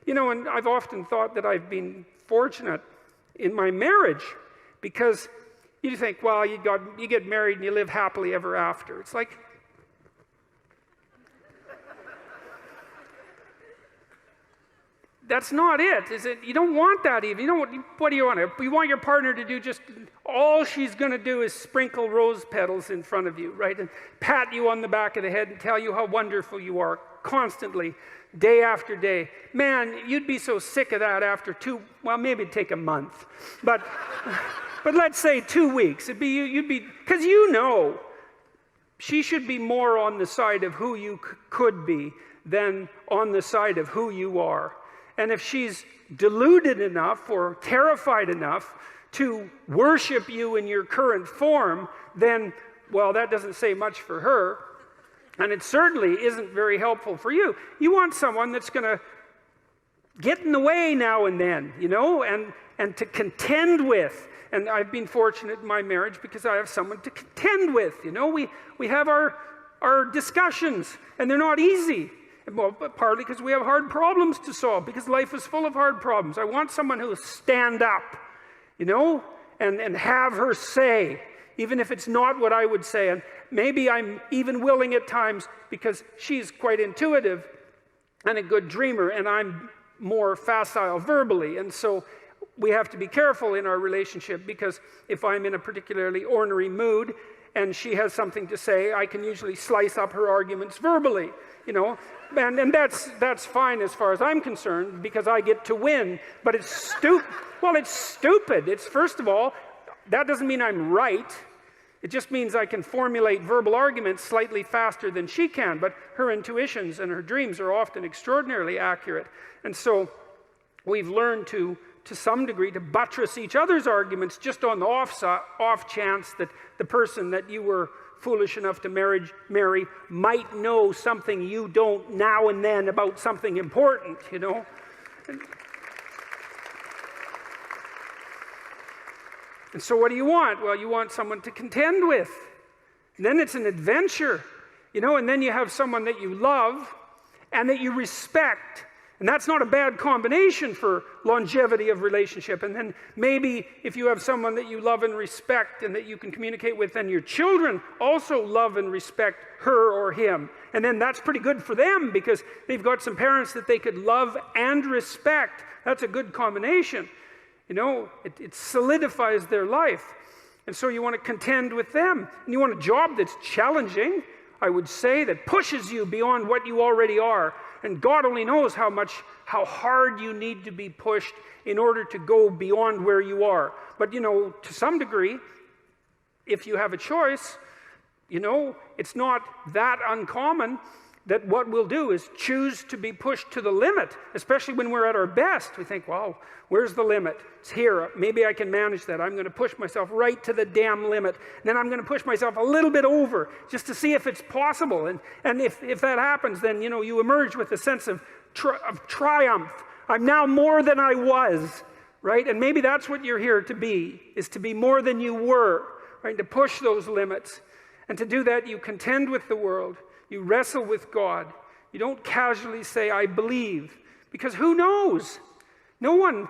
And I've often thought that I've been fortunate in my marriage, because you think, well, you get married and you live happily ever after. It's like, that's not it, is it? You don't want that even. What do you want? You want your partner to do just all she's going to do is sprinkle rose petals in front of you, right? And pat you on the back of the head and tell you how wonderful you are constantly, day after day. Man, you'd be so sick of that after maybe it'd take a month. But let's say 2 weeks. You'd be, because she should be more on the side of who you could be than on the side of who you are. And if she's deluded enough or terrified enough to worship you in your current form, then, well, that doesn't say much for her. And it certainly isn't very helpful for you. You want someone that's going to get in the way now and then, and to contend with. And I've been fortunate in my marriage because I have someone to contend with. We have our discussions, and they're not easy. Well, partly because we have hard problems to solve, because life is full of hard problems. I want someone who will stand up, and have her say, even if it's not what I would say. And maybe I'm even willing at times, because she's quite intuitive and a good dreamer, and I'm more facile verbally. And so we have to be careful in our relationship, because if I'm in a particularly ornery mood and she has something to say, I can usually slice up her arguments verbally, And that's fine as far as I'm concerned, because I get to win. But it's stupid. Well, it's stupid. It's, first of all, that doesn't mean I'm right. It just means I can formulate verbal arguments slightly faster than she can. But her intuitions and her dreams are often extraordinarily accurate. And so we've learned to some degree, to buttress each other's arguments just on the off chance that the person that you were foolish enough to marry might know something you don't now and then about something important, And so what do you want? Well, you want someone to contend with. And then it's an adventure, and then you have someone that you love and that you respect. And that's not a bad combination for longevity of relationship. And then maybe if you have someone that you love and respect and that you can communicate with, then your children also love and respect her or him. And then that's pretty good for them, because they've got some parents that they could love and respect. That's a good combination. It solidifies their life. And so you want to contend with them. And you want a job that's challenging, I would say, that pushes you beyond what you already are. And God only knows how hard you need to be pushed in order to go beyond where you are. But, to some degree, if you have a choice, it's not that uncommon that what we'll do is choose to be pushed to the limit, especially when we're at our best. We think, well, where's the limit? It's here. Maybe I can manage that. I'm going to push myself right to the damn limit. And then I'm going to push myself a little bit over just to see if it's possible. And if that happens, then, you emerge with a sense of triumph. I'm now more than I was, right? And maybe that's what you're here to be, is to be more than you were, right? To push those limits. And to do that, you contend with the world. You wrestle with God. You don't casually say, I believe, because who knows? No one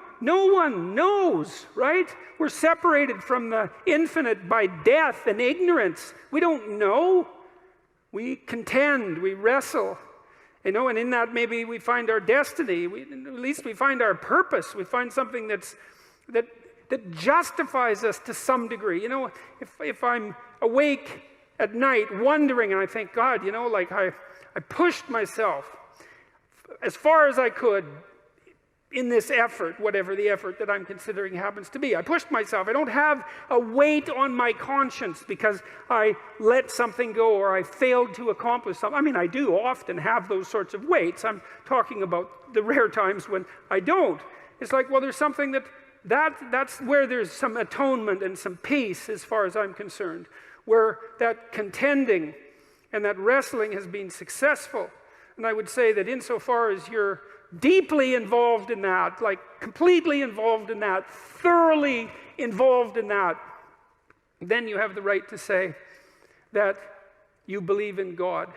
knows, right? We're separated from the infinite by death and ignorance. We don't know. We contend, we wrestle. And in that maybe we find our destiny. At least we find our purpose. We find something that justifies us to some degree. If I'm awake at night wondering, and I think, God, I pushed myself as far as I could in this effort, whatever the effort that I'm considering happens to be. I pushed myself. I don't have a weight on my conscience because I let something go or I failed to accomplish something. I do often have those sorts of weights. I'm talking about the rare times when I don't. It's like, well, there's something that's where there's some atonement and some peace as far as I'm concerned, where that contending and that wrestling has been successful. And I would say that insofar as you're deeply involved in that, like completely involved in that, thoroughly involved in that, then you have the right to say that you believe in God